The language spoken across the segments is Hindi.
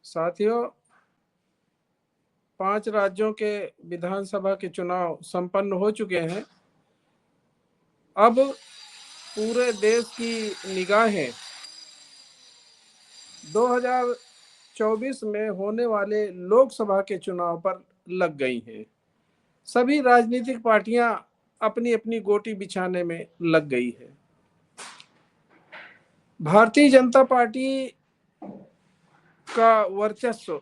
साथियों, 5 राज्यों के विधानसभा के चुनाव संपन्न हो चुके हैं। अब पूरे देश की निगाहें 2024 में होने वाले लोकसभा के चुनाव पर लग गई हैं। सभी राजनीतिक पार्टियां अपनी अपनी गोटी बिछाने में लग गई है। भारतीय जनता पार्टी का वर्चस्व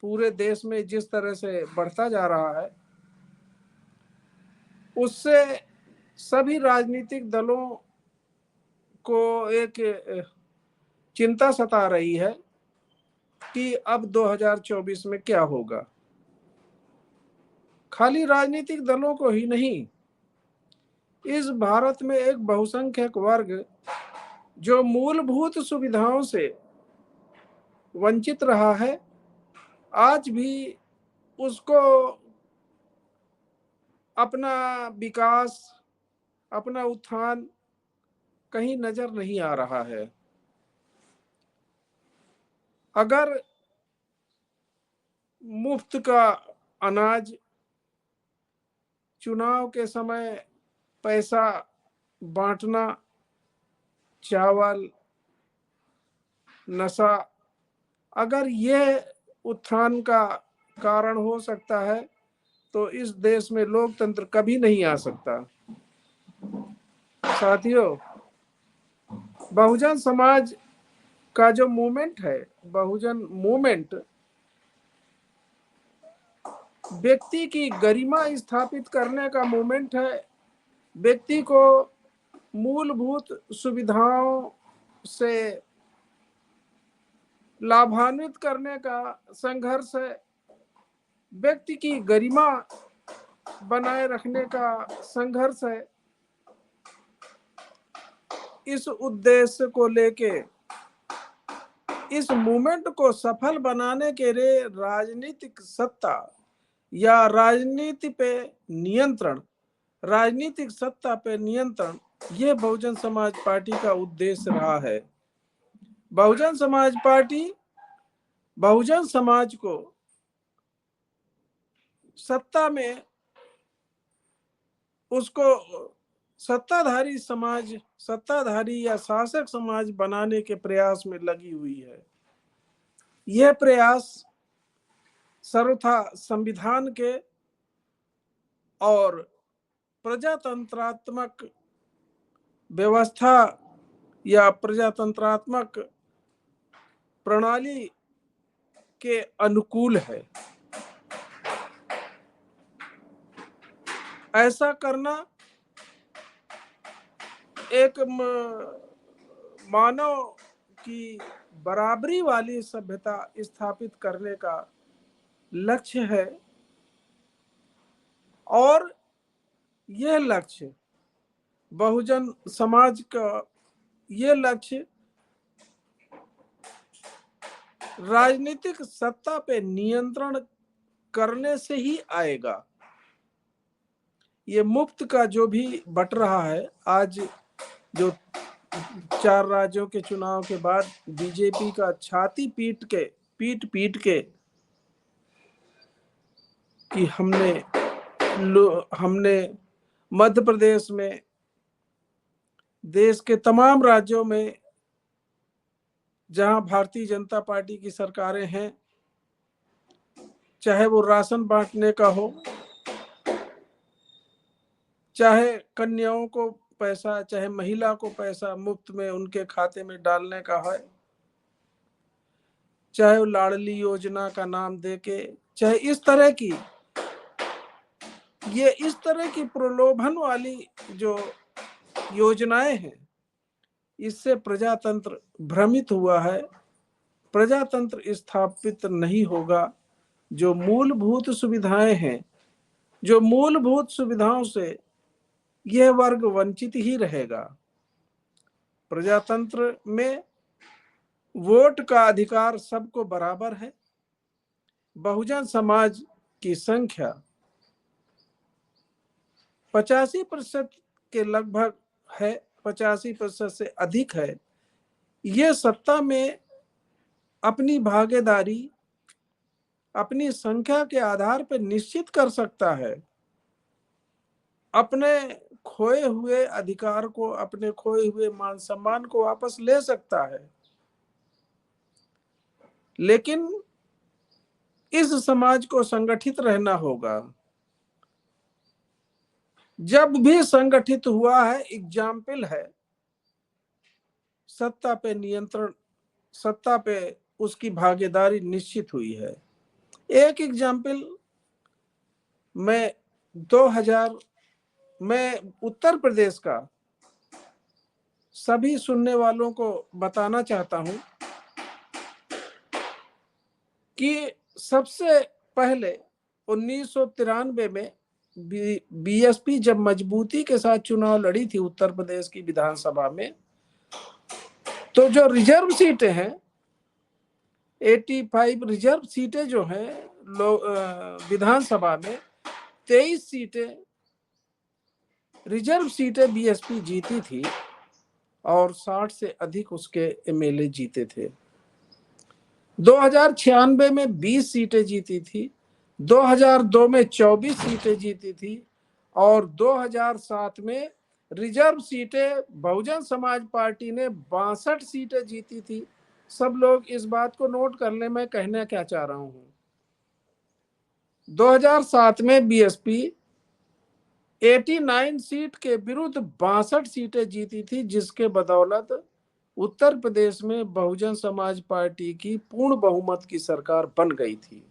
पूरे देश में जिस तरह से बढ़ता जा रहा है, उससे सभी राजनीतिक दलों को एक चिंता सता रही है कि अब 2024 में क्या होगा। खाली राजनीतिक दलों को ही नहीं, इस भारत में एक बहुसंख्यक वर्ग जो मूलभूत सुविधाओं से वंचित रहा है, आज भी उसको अपना विकास, अपना उत्थान कहीं नजर नहीं आ रहा है। अगर मुफ्त का अनाज, चुनाव के समय पैसा बांटना, चावल, नशा, अगर यह उत्थान का कारण हो सकता है तो इस देश में लोकतंत्र कभी नहीं आ सकता। साथियों, बहुजन समाज का जो मूवमेंट है, बहुजन मूवमेंट व्यक्ति की गरिमा स्थापित करने का मूवमेंट है। व्यक्ति को मूलभूत सुविधाओं से लाभान्वित करने का संघर्ष है। व्यक्ति की गरिमा बनाए रखने का संघर्ष है। इस उद्देश्य को लेके, इस मूवमेंट को सफल बनाने के लिए राजनीतिक सत्ता या राजनीति पे नियंत्रण, राजनीतिक सत्ता पे नियंत्रण, यह बहुजन समाज पार्टी का उद्देश्य रहा है। बहुजन समाज पार्टी बहुजन समाज को सत्ता में, उसको सत्ताधारी समाज, सत्ताधारी या शासक समाज बनाने के प्रयास में लगी हुई है। यह प्रयास सर्वथा संविधान के और प्रजातंत्रात्मक व्यवस्था या प्रजातंत्रात्मक प्रणाली के अनुकूल है। ऐसा करना एक मानव की बराबरी वाली सभ्यता स्थापित करने का लक्ष्य है, और यह लक्ष्य, बहुजन समाज का यह लक्ष्य राजनीतिक सत्ता पे नियंत्रण करने से ही आएगा। ये मुफ्त का जो भी बट रहा है, आज जो 4 राज्यों के चुनाव के बाद बीजेपी का छाती पीट पीट के कि हमने मध्य प्रदेश में, देश के तमाम राज्यों में जहां भारतीय जनता पार्टी की सरकारें हैं, चाहे वो राशन बांटने का हो, चाहे कन्याओं को पैसा, चाहे महिला को पैसा मुफ्त में उनके खाते में डालने का है, चाहे वो लाडली योजना का नाम देके, चाहे इस तरह की प्रलोभन वाली जो योजनाएं हैं, इससे प्रजातंत्र भ्रमित हुआ है। प्रजातंत्र स्थापित नहीं होगा। जो मूलभूत सुविधाएं हैं, जो मूलभूत सुविधाओं से यह वर्ग वंचित ही रहेगा। प्रजातंत्र में वोट का अधिकार सबको बराबर है। बहुजन समाज की संख्या 85% के लगभग है, 85% से अधिक है। ये सत्ता में अपनी भागीदारी अपनी संख्या के आधार पर निश्चित कर सकता है, अपने खोए हुए अधिकार को, अपने खोए हुए मान सम्मान को वापस ले सकता है। लेकिन इस समाज को संगठित रहना होगा। जब भी संगठित हुआ है, एग्जाम्पल है, सत्ता पे नियंत्रण, सत्ता पे उसकी भागीदारी निश्चित हुई है। एक एग्जाम्पल मैं 2000 मैं उत्तर प्रदेश का सभी सुनने वालों को बताना चाहता हूं कि सबसे पहले 1993 में बीएसपी जब मजबूती के साथ चुनाव लड़ी थी उत्तर प्रदेश की विधानसभा में, तो जो रिजर्व सीटें हैं, 85 रिजर्व सीटें जो हैं विधानसभा में, 23 सीटें रिजर्व सीटें बीएसपी जीती थी और 60 से अधिक उसके एमएलए जीते थे। 2096 में 20 सीटें जीती थी, 2002 में 24 सीटें जीती थी और 2007 में रिजर्व सीटें बहुजन समाज पार्टी ने 62 सीटें जीती थी। सब लोग इस बात को नोट कर ले, मैं कहना क्या चाह रहा हूं। 2007 में बीएसपी 89 सीट के विरुद्ध 62 सीटें जीती थी, जिसके बदौलत उत्तर प्रदेश में बहुजन समाज पार्टी की पूर्ण बहुमत की सरकार बन गई थी।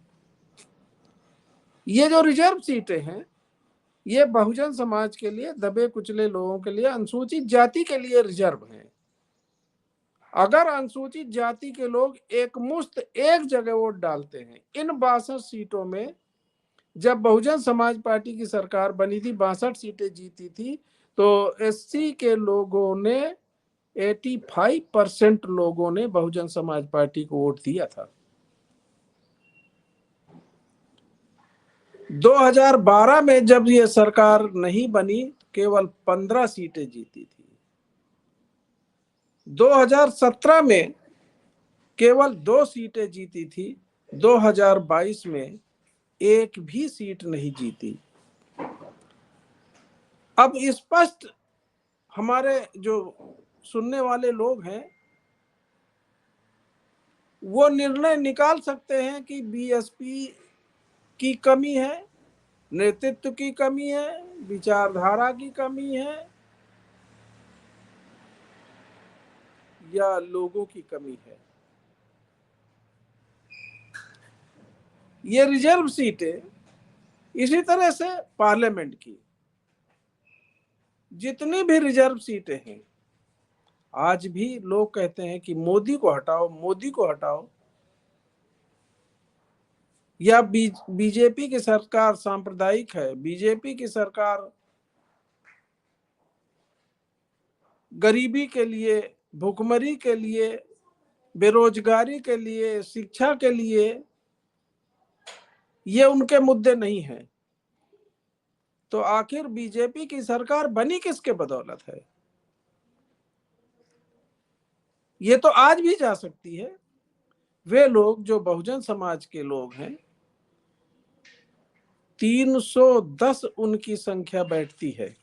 ये जो रिजर्व सीटें हैं, ये बहुजन समाज के लिए, दबे कुचले लोगों के लिए, अनुसूचित जाति के लिए रिजर्व हैं। अगर अनुसूचित जाति के लोग एकमुश्त एक जगह वोट डालते हैं, इन 62 सीटों में जब बहुजन समाज पार्टी की सरकार बनी थी, 62 सीटें जीती थी, तो एससी के लोगों ने 85% लोगों ने बहुजन समाज पार्टी को वोट दिया था। 2012 में जब ये सरकार नहीं बनी, केवल 15 सीटें जीती थी। 2017 में केवल 2 सीटें जीती थी। 2022 में एक भी सीट नहीं जीती। अब स्पष्ट हमारे जो सुनने वाले लोग हैं वो निर्णय निकाल सकते हैं कि बीएसपी की कमी है, नेतृत्व की कमी है, विचारधारा की कमी है या लोगों की कमी है। ये रिजर्व सीटें, इसी तरह से पार्लियामेंट की जितनी भी रिजर्व सीटें हैं, आज भी लोग कहते हैं कि मोदी को हटाओ, मोदी को हटाओ, या बीजेपी की सरकार सांप्रदायिक है, बीजेपी की सरकार गरीबी के लिए, भुखमरी के लिए, बेरोजगारी के लिए, शिक्षा के लिए, ये उनके मुद्दे नहीं हैं। तो आखिर बीजेपी की सरकार बनी किसके बदौलत है? ये तो आज भी जा सकती है। वे लोग जो बहुजन समाज के लोग हैं, 310 उनकी संख्या बैठती है।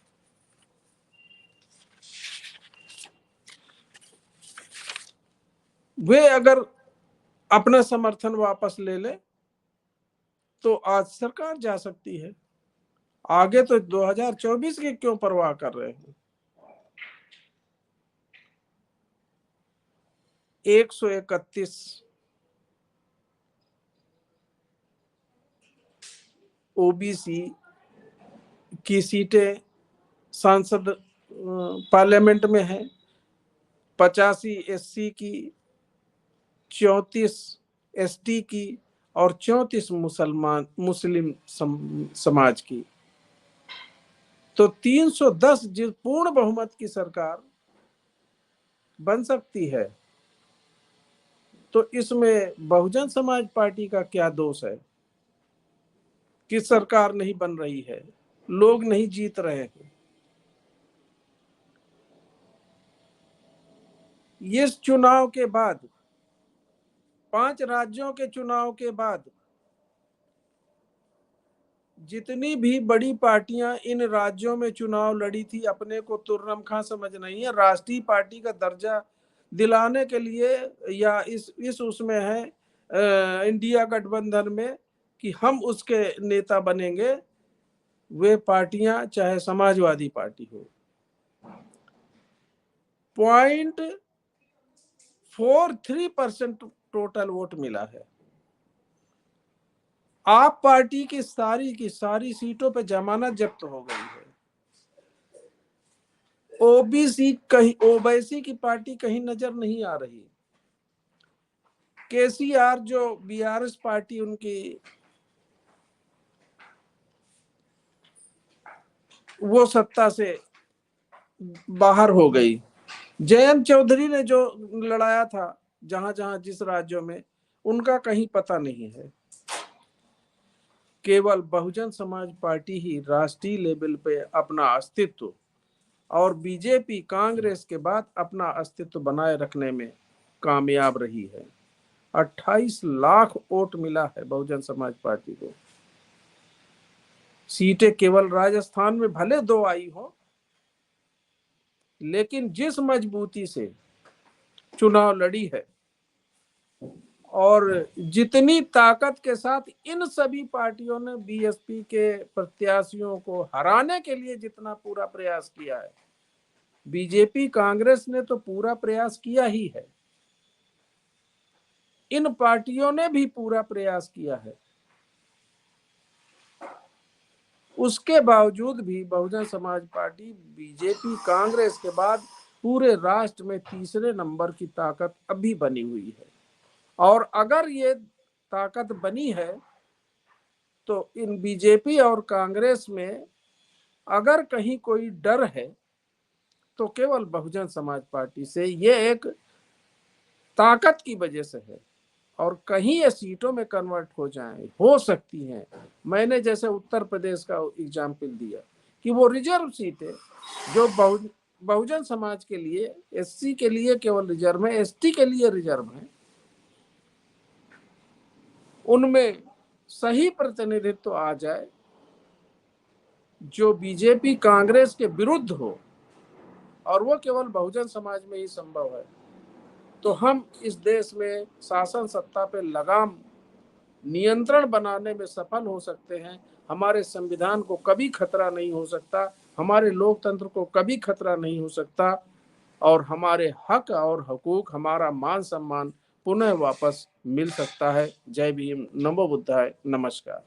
वे अगर अपना समर्थन वापस ले ले तो आज सरकार जा सकती है। आगे तो 2024 की क्यों परवाह कर रहे हैं? 131 ओबीसी की सीटें सांसद पार्लियामेंट में है, 85 एससी की, 34 एसटी की और 34 मुस्लिम समाज की। तो 310 जिस पूर्ण बहुमत की सरकार बन सकती है, तो इसमें बहुजन समाज पार्टी का क्या दोष है कि सरकार नहीं बन रही है, लोग नहीं जीत रहे हैं? इस चुनाव के बाद 5 राज्यों के चुनाव के बाद जितनी भी बड़ी पार्टियां इन राज्यों में चुनाव लड़ी थी, अपने को तुर्रम खां समझ नहीं है, राष्ट्रीय पार्टी का दर्जा दिलाने के लिए या इस उसमें है इंडिया गठबंधन में कि हम उसके नेता बनेंगे, वे पार्टियां चाहे समाजवादी पार्टी हो। 0.43% टोटल वोट मिला है। आप पार्टी की सारी सीटों पे जमानत जब्त हो गई है। ओबीसी की पार्टी कहीं नजर नहीं आ रही। केसीआर जो बीआरएस पार्टी उनकी, वो सत्ता से बाहर हो गई। जयंत चौधरी ने जो लड़ाया था जहां जहां जिस राज्यों में, उनका कहीं पता नहीं है। केवल बहुजन समाज पार्टी ही राष्ट्रीय लेवल पे अपना अस्तित्व और बीजेपी कांग्रेस के बाद अपना अस्तित्व बनाए रखने में कामयाब रही है। 28 लाख वोट मिला है बहुजन समाज पार्टी को। सीटें केवल राजस्थान में भले 2 आई हो, लेकिन जिस मजबूती से चुनाव लड़ी है और जितनी ताकत के साथ इन सभी पार्टियों ने बीएसपी के प्रत्याशियों को हराने के लिए जितना पूरा प्रयास किया है, बीजेपी कांग्रेस ने तो पूरा प्रयास किया ही है, इन पार्टियों ने भी पूरा प्रयास किया है। उसके बावजूद भी बहुजन समाज पार्टी बीजेपी कांग्रेस के बाद पूरे राष्ट्र में तीसरे नंबर की ताकत अभी बनी हुई है। और अगर ये ताकत बनी है तो इन बीजेपी और कांग्रेस में अगर कहीं कोई डर है तो केवल बहुजन समाज पार्टी से। ये एक ताकत की वजह से है। और कहीं ये सीटों में कन्वर्ट हो सकती हैं। मैंने जैसे उत्तर प्रदेश का एग्जाम्पल दिया कि वो रिजर्व सीटें जो बहुजन समाज के लिए, एससी के लिए केवल रिजर्व है, एसटी के लिए रिजर्व है, उनमें सही प्रतिनिधित्व आ जाए जो बीजेपी कांग्रेस के विरुद्ध हो, और वो केवल बहुजन समाज में ही संभव है, तो हम इस देश में शासन सत्ता पे लगाम, नियंत्रण बनाने में सफल हो सकते हैं। हमारे संविधान को कभी खतरा नहीं हो सकता, हमारे लोकतंत्र को कभी खतरा नहीं हो सकता, और हमारे हक और हकूक, हमारा मान सम्मान पुनः वापस मिल सकता है। जय भीम, नमो बुद्धाय, नमस्कार।